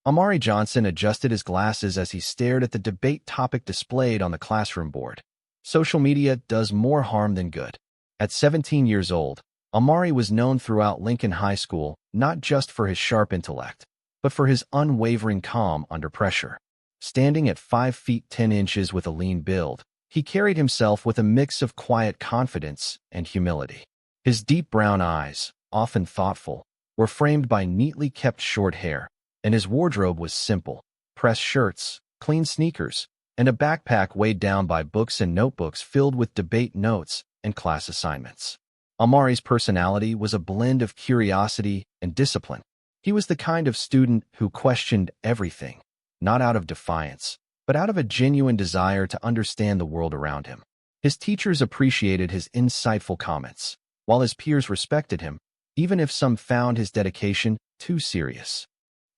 Amari Johnson adjusted his glasses as he stared at the debate topic displayed on the classroom board. Social media does more harm than good. At 17 years old, Amari was known throughout Lincoln High School not just for his sharp intellect, but for his unwavering calm under pressure. Standing at 5 feet 10 inches with a lean build, he carried himself with a mix of quiet confidence and humility. His deep brown eyes, often thoughtful, were framed by neatly kept short hair, and his wardrobe was simple: pressed shirts, clean sneakers, and a backpack weighed down by books and notebooks filled with debate notes and class assignments. Amari's personality was a blend of curiosity and discipline. He was the kind of student who questioned everything, not out of defiance, but out of a genuine desire to understand the world around him. His teachers appreciated his insightful comments, while his peers respected him, even if some found his dedication too serious.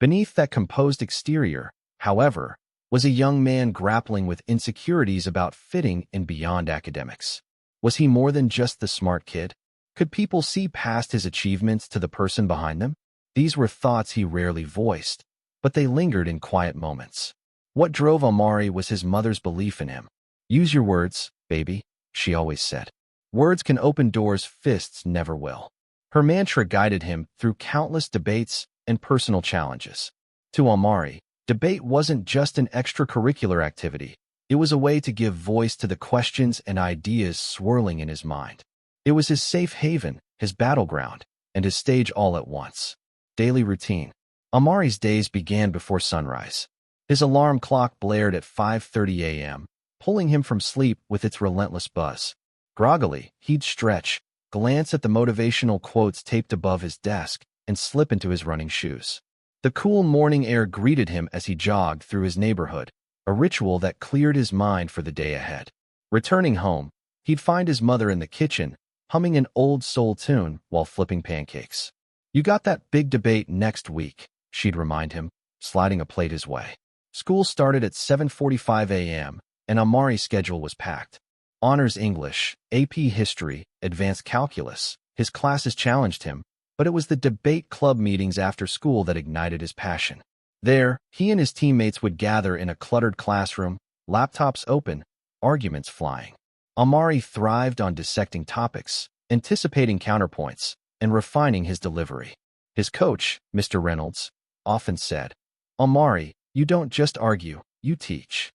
Beneath that composed exterior, however, was a young man grappling with insecurities about fitting in beyond academics. Was he more than just the smart kid? Could people see past his achievements to the person behind them? These were thoughts he rarely voiced, but they lingered in quiet moments. What drove Amari was his mother's belief in him. "Use your words, baby," she always said. "Words can open doors fists never will." Her mantra guided him through countless debates and personal challenges. To Amari, debate wasn't just an extracurricular activity. It was a way to give voice to the questions and ideas swirling in his mind. It was his safe haven, his battleground, and his stage all at once. Daily routine. Amari's days began before sunrise. His alarm clock blared at 5:30 a.m., pulling him from sleep with its relentless buzz. Groggily, he'd stretch, glance at the motivational quotes taped above his desk, and slip into his running shoes. The cool morning air greeted him as he jogged through his neighborhood, a ritual that cleared his mind for the day ahead. Returning home, he'd find his mother in the kitchen, humming an old soul tune while flipping pancakes. "You got that big debate next week," she'd remind him, sliding a plate his way. School started at 7:45 a.m., and Amari's schedule was packed. Honors English, AP History, Advanced Calculus. His classes challenged him, but it was the debate club meetings after school that ignited his passion. There, he and his teammates would gather in a cluttered classroom, laptops open, arguments flying. Amari thrived on dissecting topics, anticipating counterpoints, and refining his delivery. His coach, Mr. Reynolds, often said, "Amari, you don't just argue, you teach."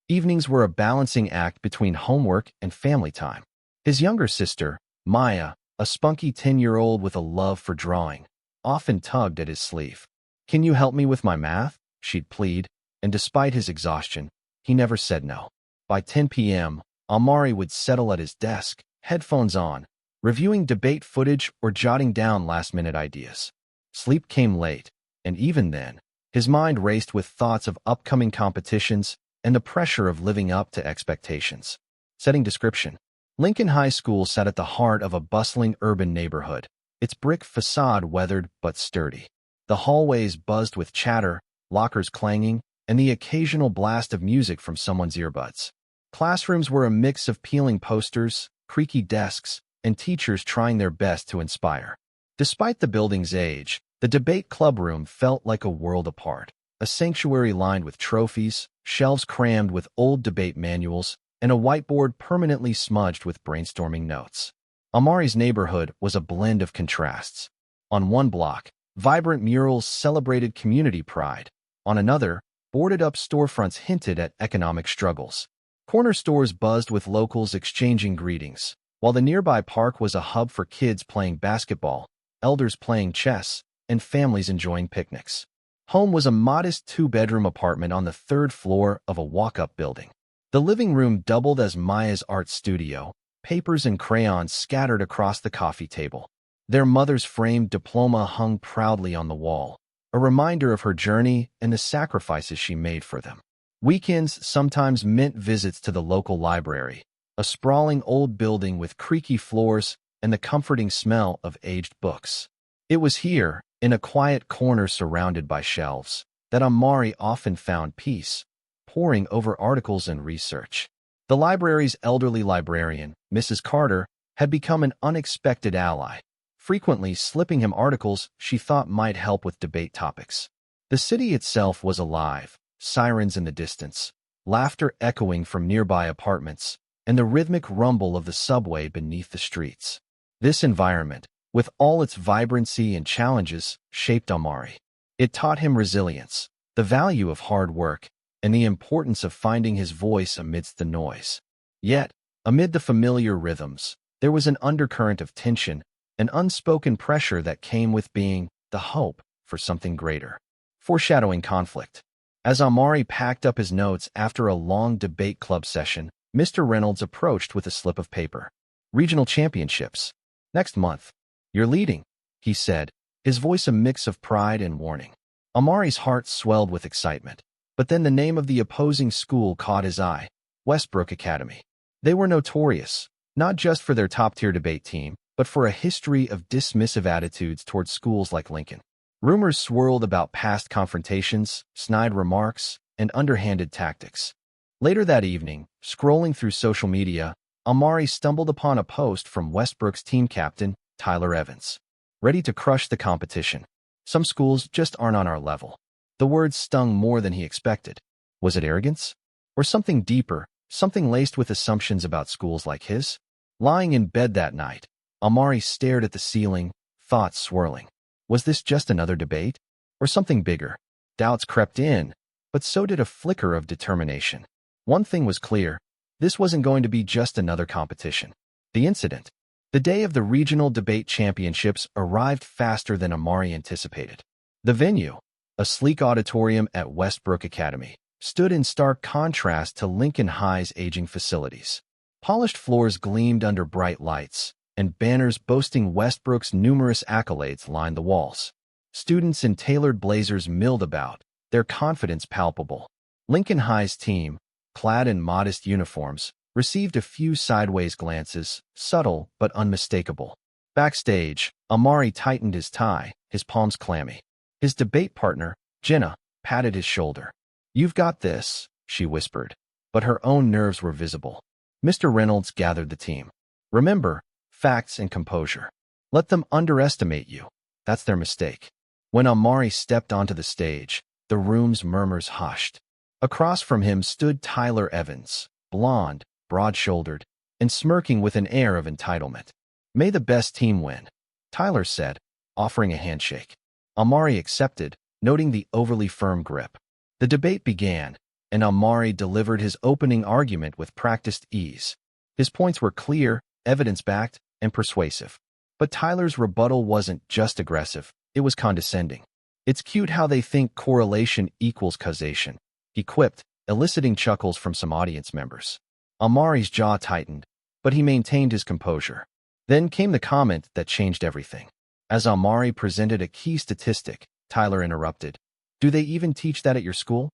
Evenings were a balancing act between homework and family time. His younger sister, Maya, a spunky 10-year-old with a love for drawing, often tugged at his sleeve. "Can you help me with my math?" she'd plead, and despite his exhaustion, he never said no. By 10 p.m., Amari would settle at his desk, headphones on, reviewing debate footage or jotting down last-minute ideas. Sleep came late, and even then, his mind raced with thoughts of upcoming competitions and the pressure of living up to expectations. Setting description. Lincoln High School sat at the heart of a bustling urban neighborhood, its brick facade weathered but sturdy. The hallways buzzed with chatter, lockers clanging, and the occasional blast of music from someone's earbuds. Classrooms were a mix of peeling posters, creaky desks, and teachers trying their best to inspire. Despite the building's age, the debate club room felt like a world apart, a sanctuary lined with trophies, shelves crammed with old debate manuals, and a whiteboard permanently smudged with brainstorming notes. Amari's neighborhood was a blend of contrasts. On one block, vibrant murals celebrated community pride. On another, boarded-up storefronts hinted at economic struggles. Corner stores buzzed with locals exchanging greetings, while the nearby park was a hub for kids playing basketball, elders playing chess, and families enjoying picnics. Home was a modest 2-bedroom apartment on the 3rd floor of a walk-up building. The living room doubled as Maya's art studio, papers and crayons scattered across the coffee table. Their mother's framed diploma hung proudly on the wall, a reminder of her journey and the sacrifices she made for them. Weekends sometimes meant visits to the local library, a sprawling old building with creaky floors and the comforting smell of aged books. It was here, in a quiet corner surrounded by shelves, that Amari often found peace, poring over articles and research. The library's elderly librarian, Mrs. Carter, had become an unexpected ally, frequently slipping him articles she thought might help with debate topics. The city itself was alive, sirens in the distance, laughter echoing from nearby apartments, and the rhythmic rumble of the subway beneath the streets. This environment, with all its vibrancy and challenges, shaped Amari. It taught him resilience, the value of hard work, and the importance of finding his voice amidst the noise. Yet, amid the familiar rhythms, there was an undercurrent of tension, an unspoken pressure that came with being the hope for something greater, foreshadowing conflict. As Amari packed up his notes after a long debate club session, Mr. Reynolds approached with a slip of paper. Regional championships. Next month. You're leading, he said, his voice a mix of pride and warning. Amari's heart swelled with excitement, but then the name of the opposing school caught his eye, Westbrook Academy. They were notorious, not just for their top-tier debate team, but for a history of dismissive attitudes towards schools like Lincoln. Rumors swirled about past confrontations, snide remarks, and underhanded tactics. Later that evening, scrolling through social media, Amari stumbled upon a post from Westbrook's team captain, Tyler Evans. Ready to crush the competition. Some schools just aren't on our level. The words stung more than he expected. Was it arrogance? Or something deeper, something laced with assumptions about schools like his? Lying in bed that night, Amari stared at the ceiling, thoughts swirling. Was this just another debate? Or something bigger? Doubts crept in, but so did a flicker of determination. One thing was clear. This wasn't going to be just another competition. The incident, the day of the regional debate championships, arrived faster than Amari anticipated. The venue, a sleek auditorium at Westbrook Academy, stood in stark contrast to Lincoln High's aging facilities. Polished floors gleamed under bright lights, and banners boasting Westbrook's numerous accolades lined the walls. Students in tailored blazers milled about, their confidence palpable. Lincoln High's team, clad in modest uniforms, received a few sideways glances, subtle but unmistakable. Backstage, Amari tightened his tie, his palms clammy. His debate partner, Jenna, patted his shoulder. "You've got this," she whispered, but her own nerves were visible. Mr. Reynolds gathered the team. "Remember, facts and composure. Let them underestimate you. That's their mistake." When Amari stepped onto the stage, the room's murmurs hushed. Across from him stood Tyler Evans, blonde, broad-shouldered, and smirking with an air of entitlement. "May the best team win," Tyler said, offering a handshake. Amari accepted, noting the overly firm grip. The debate began, and Amari delivered his opening argument with practiced ease. His points were clear, evidence-backed, and persuasive. But Tyler's rebuttal wasn't just aggressive, it was condescending. "It's cute how they think correlation equals causation," he quipped, eliciting chuckles from some audience members. Amari's jaw tightened, but he maintained his composure. Then came the comment that changed everything. As Amari presented a key statistic, Tyler interrupted. "Do they even teach that at your school?"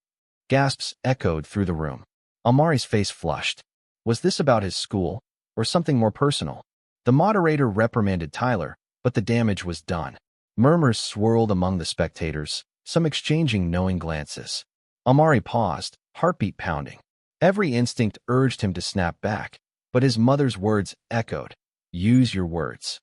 Gasps echoed through the room. Amari's face flushed. Was this about his school, or something more personal? The moderator reprimanded Tyler, but the damage was done. Murmurs swirled among the spectators, some exchanging knowing glances. Amari paused, heartbeat pounding. Every instinct urged him to snap back, but his mother's words echoed. "Use your words."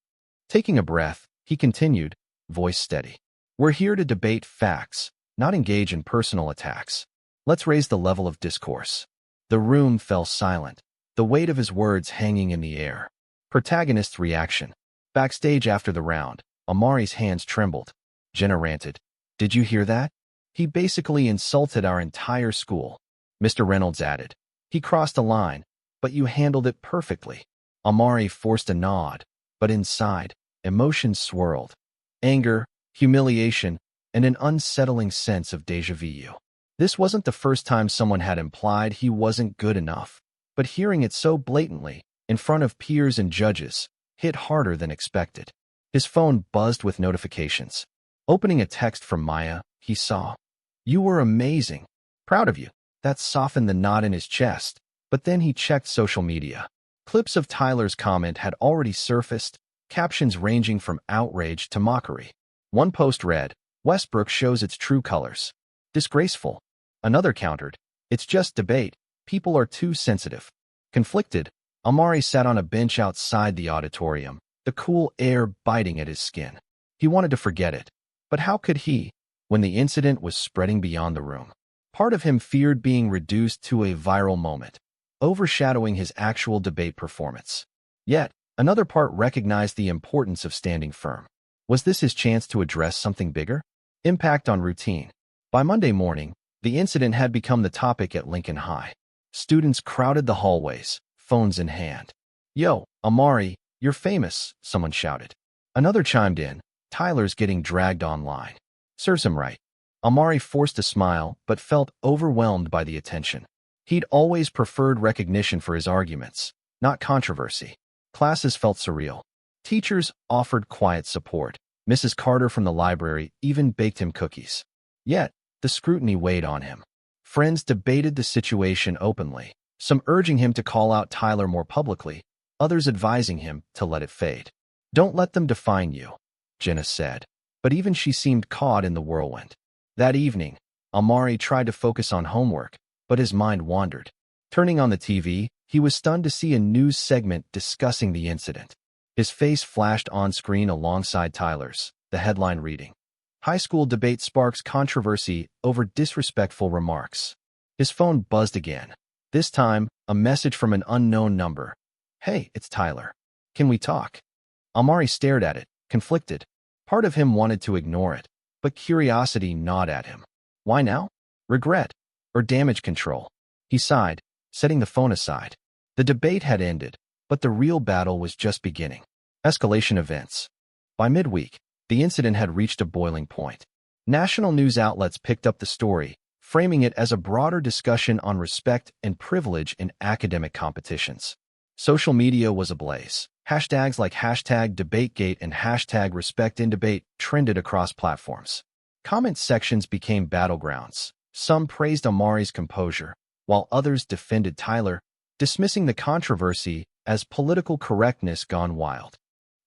Taking a breath, he continued, voice steady. "We're here to debate facts, not engage in personal attacks. Let's raise the level of discourse." The room fell silent, the weight of his words hanging in the air. Protagonist's reaction. Backstage after the round, Amari's hands trembled. Jenna ranted. "Did you hear that? He basically insulted our entire school." Mr. Reynolds added. "He crossed a line, but you handled it perfectly." Amari forced a nod, but inside, emotions swirled. Anger, humiliation, and an unsettling sense of déjà vu. This wasn't the first time someone had implied he wasn't good enough, but hearing it so blatantly, in front of peers and judges, hit harder than expected. His phone buzzed with notifications. Opening a text from Maya, he saw, "You were amazing. Proud of you." That softened the knot in his chest, but then he checked social media. Clips of Tyler's comment had already surfaced, captions ranging from outrage to mockery. One post read, "Westbrook shows its true colors. Disgraceful." Another countered, "It's just debate. People are too sensitive." Conflicted, Amari sat on a bench outside the auditorium, the cool air biting at his skin. He wanted to forget it, but how could he? when the incident was spreading beyond the room. Part of him feared being reduced to a viral moment, overshadowing his actual debate performance. Yet, another part recognized the importance of standing firm. Was this his chance to address something bigger? Impact on routine. By Monday morning, the incident had become the topic at Lincoln High. Students crowded the hallways, phones in hand. "Yo, Amari, you're famous," someone shouted. Another chimed in, "Tyler's getting dragged online." Serves him right. Amari forced a smile but felt overwhelmed by the attention. He'd always preferred recognition for his arguments, not controversy. Classes felt surreal. Teachers offered quiet support. Mrs. Carter from the library even baked him cookies. Yet, the scrutiny weighed on him. Friends debated the situation openly, some urging him to call out Tyler more publicly, others advising him to let it fade. "Don't let them define you," Jenna said, but even she seemed caught in the whirlwind. That evening, Amari tried to focus on homework, but his mind wandered. Turning on the TV, he was stunned to see a news segment discussing the incident. His face flashed on screen alongside Tyler's, the headline reading, "High school debate sparks controversy over disrespectful remarks." His phone buzzed again. This time, a message from an unknown number. "Hey, it's Tyler. Can we talk?" Amari stared at it, conflicted. Part of him wanted to ignore it, but curiosity gnawed at him. Why now? Regret? Or damage control? He sighed, setting the phone aside. The debate had ended, but the real battle was just beginning. Escalation events. By midweek, the incident had reached a boiling point. National news outlets picked up the story, framing it as a broader discussion on respect and privilege in academic competitions. Social media was ablaze. Hashtags like #DebateGate and #RespectInDebate trended across platforms. Comment sections became battlegrounds. Some praised Amari's composure, while others defended Tyler, dismissing the controversy as political correctness gone wild.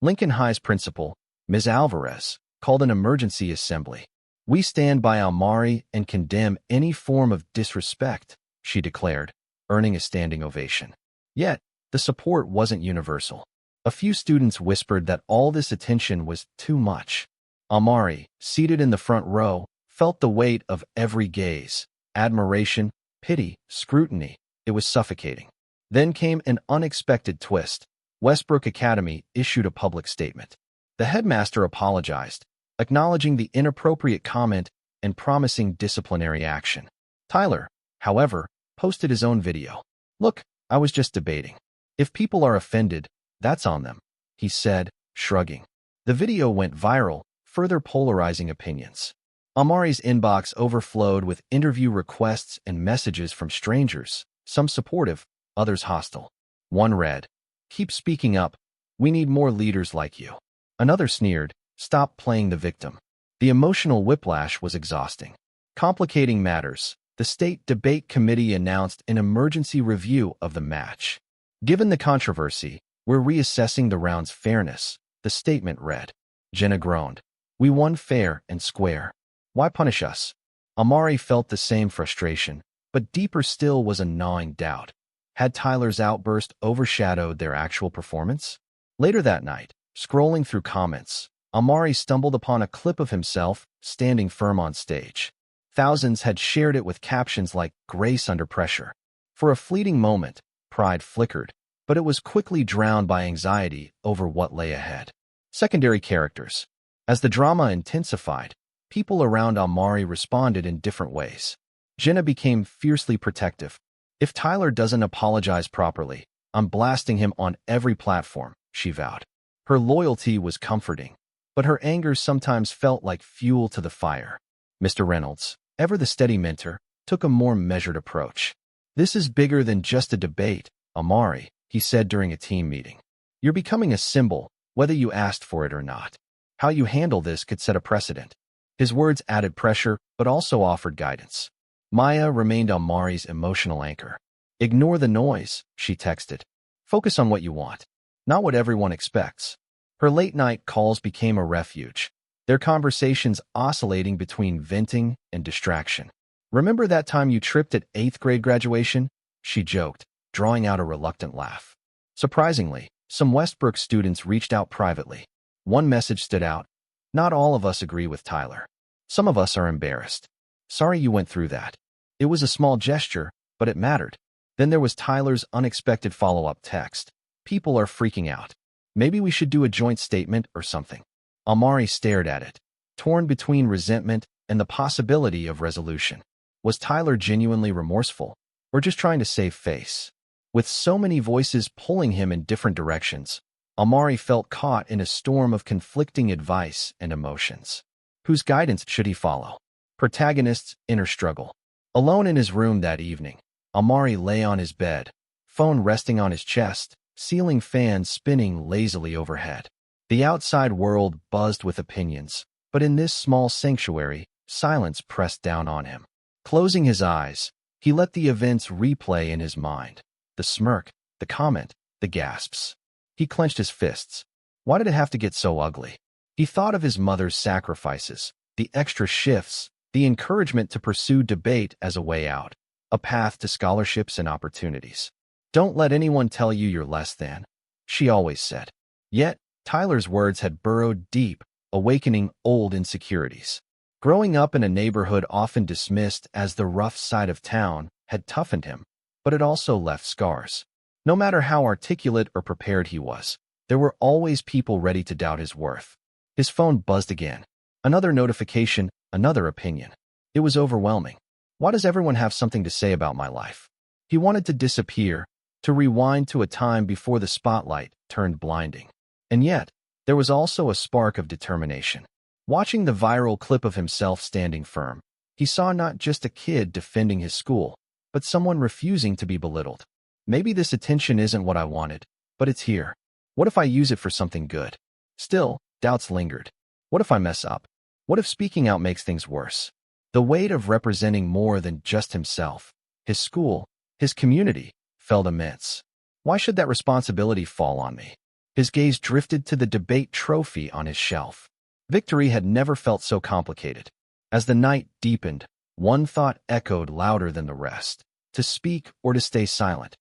Lincoln High's principal, Ms. Alvarez, called an emergency assembly. "We stand by Amari and condemn any form of disrespect," she declared, earning a standing ovation. Yet, the support wasn't universal. A few students whispered that all this attention was too much. Amari, seated in the front row, felt the weight of every gaze, admiration, pity, scrutiny. It was suffocating. Then came an unexpected twist. Westbrook Academy issued a public statement. The headmaster apologized, acknowledging the inappropriate comment and promising disciplinary action. Tyler, however, posted his own video. "Look, I was just debating. If people are offended, that's on them," he said, shrugging. The video went viral, further polarizing opinions. Amari's inbox overflowed with interview requests and messages from strangers, some supportive, others hostile. One read, "Keep speaking up. We need more leaders like you." Another sneered, "Stop playing the victim." The emotional whiplash was exhausting. Complicating matters, the State Debate Committee announced an emergency review of the match. "Given the controversy, we're reassessing the round's fairness," the statement read. Jenna groaned. "We won fair and square. Why punish us?" Amari felt the same frustration, but deeper still was a gnawing doubt. Had Tyler's outburst overshadowed their actual performance? Later that night, scrolling through comments, Amari stumbled upon a clip of himself standing firm on stage. Thousands had shared it with captions like "Grace under pressure." For a fleeting moment, pride flickered, but it was quickly drowned by anxiety over what lay ahead. Secondary characters. As the drama intensified, people around Amari responded in different ways. Jenna became fiercely protective. "If Tyler doesn't apologize properly, I'm blasting him on every platform," she vowed. Her loyalty was comforting, but her anger sometimes felt like fuel to the fire. Mr. Reynolds, ever the steady mentor, took a more measured approach. "This is bigger than just a debate, Amari," he said during a team meeting. "You're becoming a symbol, whether you asked for it or not. How you handle this could set a precedent." His words added pressure, but also offered guidance. Maya remained Amari's emotional anchor. "Ignore the noise," she texted. "Focus on what you want, not what everyone expects." Her late-night calls became a refuge, their conversations oscillating between venting and distraction. "Remember that time you tripped at 8th grade graduation?" she joked, drawing out a reluctant laugh. Surprisingly, some Westbrook students reached out privately. One message stood out. "Not all of us agree with Tyler. Some of us are embarrassed. Sorry you went through that. It was a small gesture, but it mattered. Then there was Tyler's unexpected follow-up text. People are freaking out. Maybe we should do a joint statement or something. Amari stared at it, torn between resentment and the possibility of resolution. Was Tyler genuinely remorseful, or just trying to save face? With so many voices pulling him in different directions, Amari felt caught in a storm of conflicting advice and emotions. Whose guidance should he follow? Protagonist's inner struggle. Alone in his room that evening, Amari lay on his bed, phone resting on his chest, ceiling fan spinning lazily overhead. The outside world buzzed with opinions, but in this small sanctuary, silence pressed down on him. Closing his eyes, he let the events replay in his mind. The smirk, the comment, the gasps. He clenched his fists. Why did it have to get so ugly? He thought of his mother's sacrifices, the extra shifts, the encouragement to pursue debate as a way out, a path to scholarships and opportunities. Don't let anyone tell you you're less than, she always said. Yet, Tyler's words had burrowed deep, awakening old insecurities. Growing up in a neighborhood often dismissed as the rough side of town had toughened him, but it also left scars. No matter how articulate or prepared he was, there were always people ready to doubt his worth. His phone buzzed again. Another notification, another opinion. It was overwhelming. Why does everyone have something to say about my life? He wanted to disappear, to rewind to a time before the spotlight turned blinding. And yet, there was also a spark of determination. Watching the viral clip of himself standing firm, he saw not just a kid defending his school, but someone refusing to be belittled. Maybe this attention isn't what I wanted, but it's here. What if I use it for something good? Still, doubts lingered. What if I mess up? What if speaking out makes things worse? The weight of representing more than just himself, his school, his community, felt immense. Why should that responsibility fall on me? His gaze drifted to the debate trophy on his shelf. Victory had never felt so complicated. As the night deepened, one thought echoed louder than the rest. To speak or to stay silent.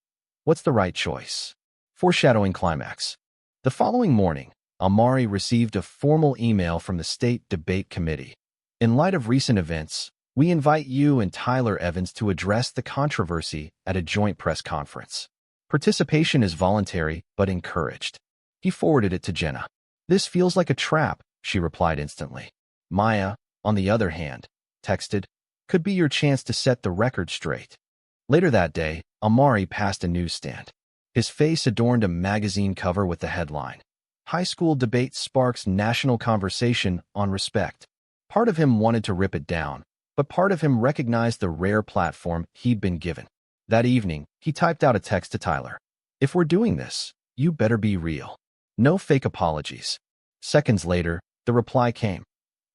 What's the right choice? Foreshadowing climax. The following morning, Amari received a formal email from the State Debate Committee. In light of recent events, we invite you and Tyler Evans to address the controversy at a joint press conference. Participation is voluntary but encouraged. He forwarded it to Jenna. This feels like a trap, she replied instantly. Maya, on the other hand, texted, could be your chance to set the record straight. Later that day, Amari passed a newsstand. His face adorned a magazine cover with the headline, High School Debate Sparks National Conversation on Respect. Part of him wanted to rip it down, but part of him recognized the rare platform he'd been given. That evening, he typed out a text to Tyler. If we're doing this, you better be real. No fake apologies. Seconds later, the reply came.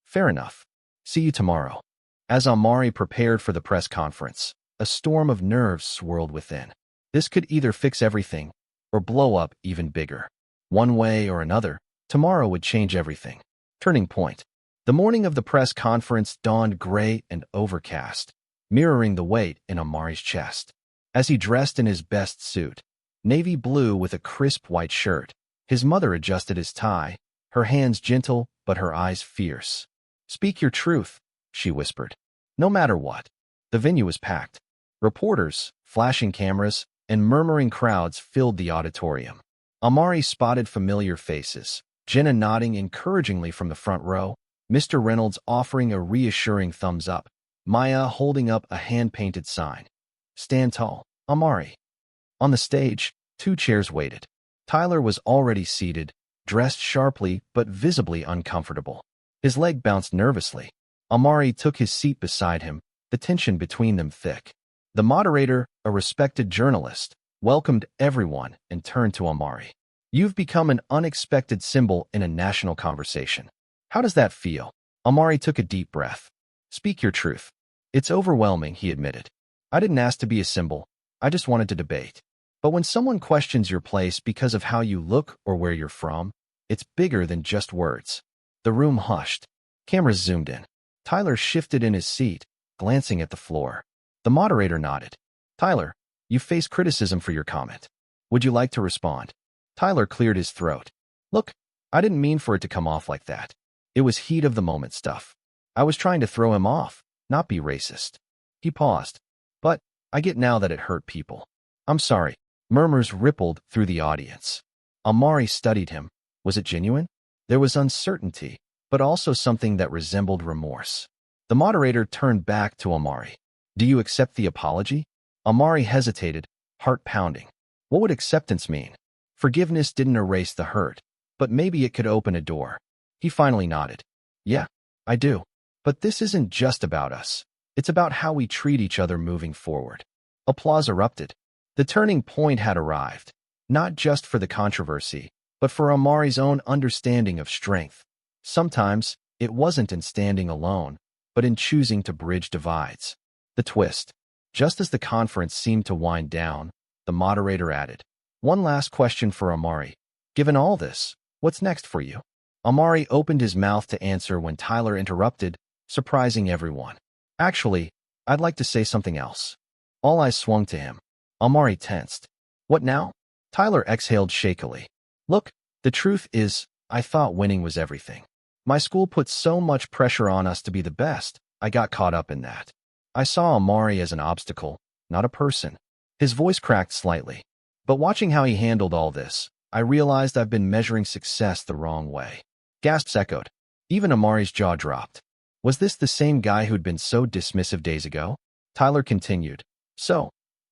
Fair enough. See you tomorrow. As Amari prepared for the press conference, a storm of nerves swirled within. This could either fix everything or blow up even bigger. One way or another, tomorrow would change everything. Turning point. The morning of the press conference dawned gray and overcast, mirroring the weight in Amari's chest. As he dressed in his best suit, navy blue with a crisp white shirt, his mother adjusted his tie, her hands gentle but her eyes fierce. Speak your truth, she whispered. No matter what. The venue was packed. Reporters, flashing cameras, and murmuring crowds filled the auditorium. Amari spotted familiar faces, Jenna nodding encouragingly from the front row, Mr. Reynolds offering a reassuring thumbs up, Maya holding up a hand-painted sign. Stand tall, Amari. On the stage, 2 chairs waited. Tyler was already seated, dressed sharply but visibly uncomfortable. His leg bounced nervously. Amari took his seat beside him, the tension between them thick. The moderator, a respected journalist, welcomed everyone and turned to Amari. You've become an unexpected symbol in a national conversation. How does that feel? Amari took a deep breath. Speak your truth. It's overwhelming, he admitted. I didn't ask to be a symbol. I just wanted to debate. But when someone questions your place because of how you look or where you're from, it's bigger than just words. The room hushed. Cameras zoomed in. Tyler shifted in his seat, glancing at the floor. The moderator nodded. Tyler, you face criticism for your comment. Would you like to respond? Tyler cleared his throat. Look, I didn't mean for it to come off like that. It was heat of the moment stuff. I was trying to throw him off, not be racist. He paused. But I get now that it hurt people. I'm sorry. Murmurs rippled through the audience. Amari studied him. Was it genuine? There was uncertainty, but also something that resembled remorse. The moderator turned back to Amari. Do you accept the apology? Amari hesitated, heart pounding. What would acceptance mean? Forgiveness didn't erase the hurt, but maybe it could open a door. He finally nodded. Yeah, I do. But this isn't just about us. It's about how we treat each other moving forward. Applause erupted. The turning point had arrived, not just for the controversy, but for Amari's own understanding of strength. Sometimes, it wasn't in standing alone, but in choosing to bridge divides. The twist. Just as the conference seemed to wind down, the moderator added, one last question for Amari. Given all this, what's next for you? Amari opened his mouth to answer when Tyler interrupted, surprising everyone. Actually, I'd like to say something else. All eyes swung to him. Amari tensed. What now? Tyler exhaled shakily. Look, the truth is, I thought winning was everything. My school put so much pressure on us to be the best, I got caught up in that. I saw Amari as an obstacle, not a person. His voice cracked slightly. But watching how he handled all this, I realized I've been measuring success the wrong way. Gasps echoed. Even Amari's jaw dropped. Was this the same guy who'd been so dismissive days ago? Tyler continued. So,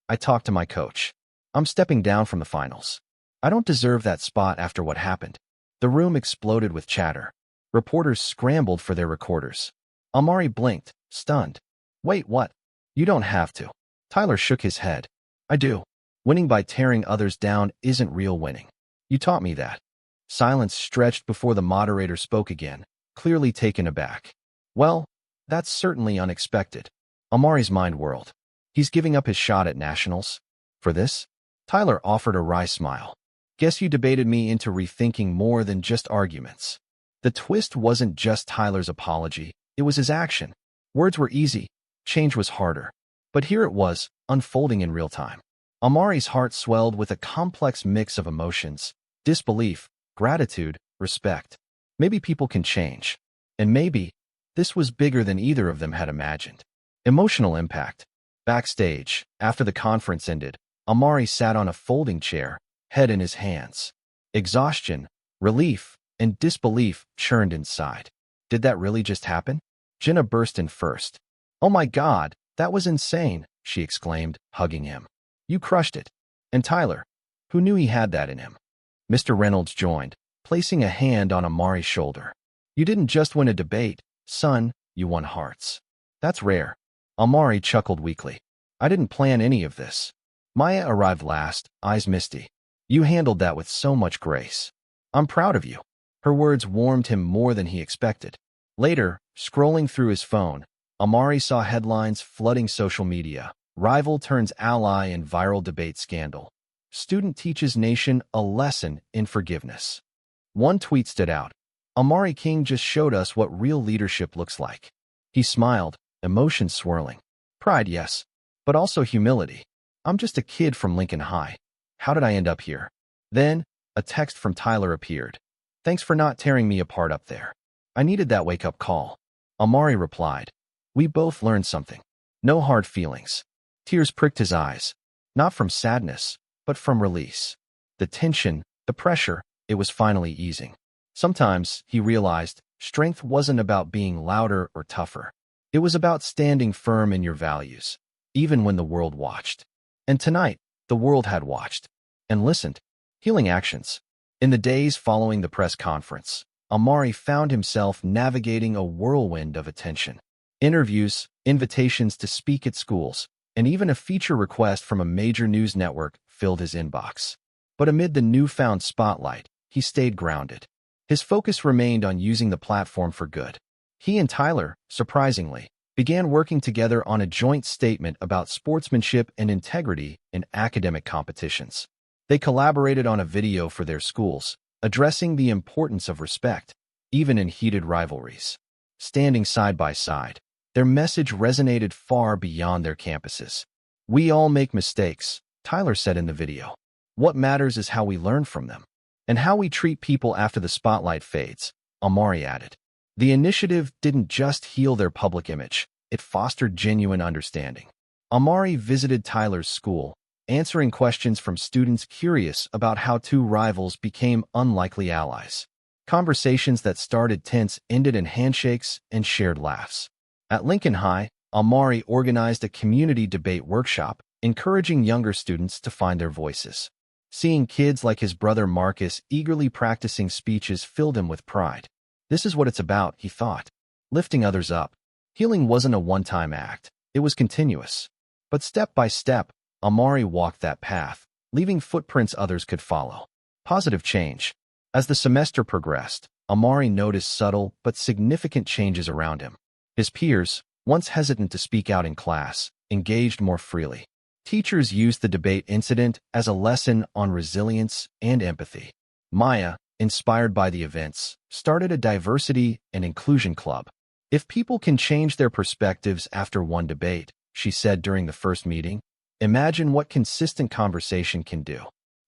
I talked to my coach. I'm stepping down from the finals. I don't deserve that spot after what happened. The room exploded with chatter. Reporters scrambled for their recorders. Amari blinked, stunned. Wait, what? You don't have to. Tyler shook his head. I do. Winning by tearing others down isn't real winning. You taught me that. Silence stretched before the moderator spoke again, clearly taken aback. Well, that's certainly unexpected. Amari's mind whirled. He's giving up his shot at nationals? For this? Tyler offered a wry smile. Guess you debated me into rethinking more than just arguments. The twist wasn't just Tyler's apology, it was his action. Words were easy, change was harder. But here it was, unfolding in real time. Amari's heart swelled with a complex mix of emotions, disbelief, gratitude, respect. Maybe people can change. And maybe, this was bigger than either of them had imagined. Emotional impact. Backstage, after the conference ended, Amari sat on a folding chair, head in his hands. Exhaustion, relief, and disbelief churned inside. Did that really just happen? Jenna burst in first. Oh my God, that was insane, she exclaimed, hugging him. You crushed it. And Tyler, who knew he had that in him? Mr. Reynolds joined, placing a hand on Amari's shoulder. You didn't just win a debate, son, you won hearts. That's rare. Amari chuckled weakly. I didn't plan any of this. Maya arrived last, eyes misty. You handled that with so much grace. I'm proud of you. Her words warmed him more than he expected. Later, scrolling through his phone, Amari saw headlines flooding social media. Rival turns ally in viral debate scandal. Student teaches nation a lesson in forgiveness. One tweet stood out. Amari King just showed us what real leadership looks like. He smiled, emotions swirling. Pride, yes, but also humility. I'm just a kid from Lincoln High. How did I end up here? Then, a text from Tyler appeared. Thanks for not tearing me apart up there. I needed that wake-up call. Amari replied. We both learned something. No hard feelings. Tears pricked his eyes. Not from sadness, but from release. The tension, the pressure, it was finally easing. Sometimes, he realized, strength wasn't about being louder or tougher. It was about standing firm in your values, even when the world watched. And tonight, the world had watched and listened. Healing actions. In the days following the press conference, Amari found himself navigating a whirlwind of attention. Interviews, invitations to speak at schools, and even a feature request from a major news network filled his inbox. But amid the newfound spotlight, he stayed grounded. His focus remained on using the platform for good. He and Tyler, surprisingly, began working together on a joint statement about sportsmanship and integrity in academic competitions. They collaborated on a video for their schools, addressing the importance of respect, even in heated rivalries. Standing side by side, their message resonated far beyond their campuses. We all make mistakes, Tyler said in the video. What matters is how we learn from them, and how we treat people after the spotlight fades, Amari added. The initiative didn't just heal their public image, it fostered genuine understanding. Amari visited Tyler's school, answering questions from students curious about how two rivals became unlikely allies. Conversations that started tense ended in handshakes and shared laughs. At Lincoln High, Amari organized a community debate workshop, encouraging younger students to find their voices. Seeing kids like his brother Marcus eagerly practicing speeches filled him with pride. This is what it's about, he thought. Lifting others up. Healing wasn't a one-time act. It was continuous. But step by step, Amari walked that path, leaving footprints others could follow. Positive change. As the semester progressed, Amari noticed subtle but significant changes around him. His peers, once hesitant to speak out in class, engaged more freely. Teachers used the debate incident as a lesson on resilience and empathy. Maya, inspired by the events, started a diversity and inclusion club. If people can change their perspectives after one debate, she said during the first meeting, imagine what consistent conversation can do.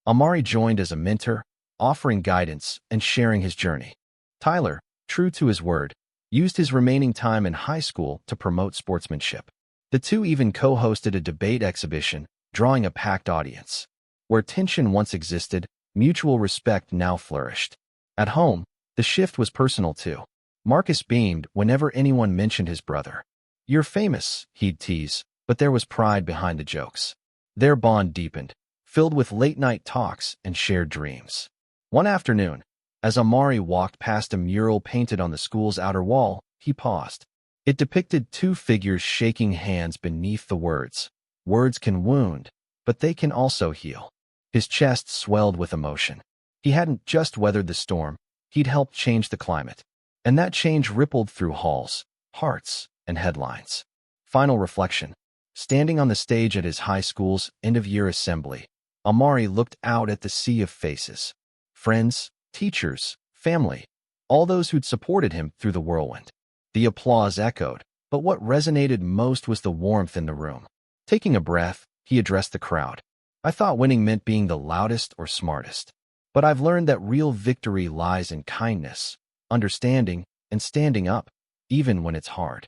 Amari joined as a mentor, offering guidance and sharing his journey. Tyler, true to his word, used his remaining time in high school to promote sportsmanship. The two even co-hosted a debate exhibition, drawing a packed audience. Where tension once existed, mutual respect now flourished. At home, the shift was personal too. Marcus beamed whenever anyone mentioned his brother. You're famous, he'd tease, but there was pride behind the jokes. Their bond deepened, filled with late-night talks and shared dreams. One afternoon, as Amari walked past a mural painted on the school's outer wall, he paused. It depicted two figures shaking hands beneath the words. Words can wound, but they can also heal. His chest swelled with emotion. He hadn't just weathered the storm, he'd helped change the climate. And that change rippled through halls, hearts, and headlines. Final reflection. Standing on the stage at his high school's end-of-year assembly, Amari looked out at the sea of faces. Friends, teachers, family, all those who'd supported him through the whirlwind. The applause echoed, but what resonated most was the warmth in the room. Taking a breath, he addressed the crowd. I thought winning meant being the loudest or smartest. But I've learned that real victory lies in kindness, understanding, and standing up, even when it's hard.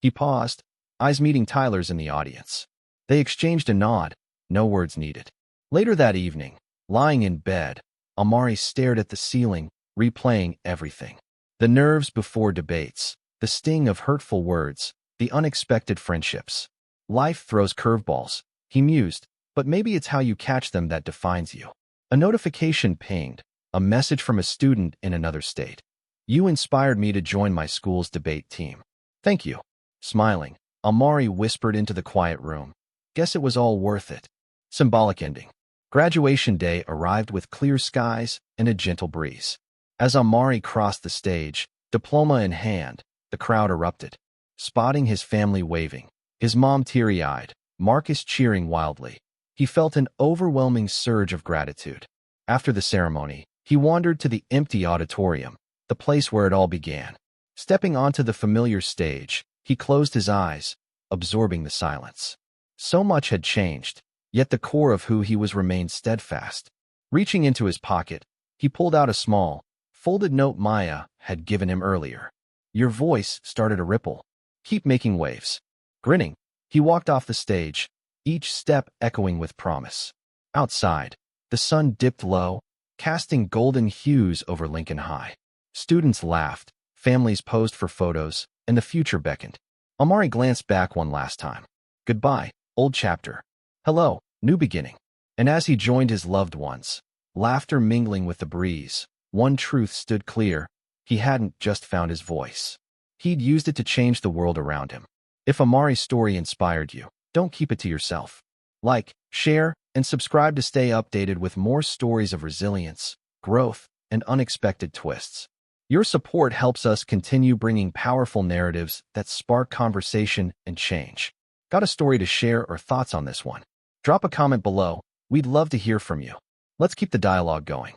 He paused, eyes meeting Tyler's in the audience. They exchanged a nod, no words needed. Later that evening, lying in bed, Amari stared at the ceiling, replaying everything. The nerves before debates, the sting of hurtful words, the unexpected friendships. Life throws curveballs, he mused, but maybe it's how you catch them that defines you. A notification pinged, a message from a student in another state. You inspired me to join my school's debate team. Thank you. Smiling, Amari whispered into the quiet room. Guess it was all worth it. Symbolic ending. Graduation day arrived with clear skies and a gentle breeze. As Amari crossed the stage, diploma in hand, the crowd erupted. Spotting his family waving, his mom teary-eyed, Marcus cheering wildly. He felt an overwhelming surge of gratitude. After the ceremony, he wandered to the empty auditorium, the place where it all began. Stepping onto the familiar stage, he closed his eyes, absorbing the silence. So much had changed, yet the core of who he was remained steadfast. Reaching into his pocket, he pulled out a small, folded note Maya had given him earlier. Your voice started a ripple. Keep making waves. Grinning, he walked off the stage, each step echoing with promise. Outside, the sun dipped low, casting golden hues over Lincoln High. Students laughed, families posed for photos, and the future beckoned. Amari glanced back one last time. Goodbye, old chapter. Hello, new beginning. And as he joined his loved ones, laughter mingling with the breeze, one truth stood clear. He hadn't just found his voice. He'd used it to change the world around him. If Amari's story inspired you, don't keep it to yourself. Like, share, and subscribe to stay updated with more stories of resilience, growth, and unexpected twists. Your support helps us continue bringing powerful narratives that spark conversation and change. Got a story to share or thoughts on this one? Drop a comment below. We'd love to hear from you. Let's keep the dialogue going.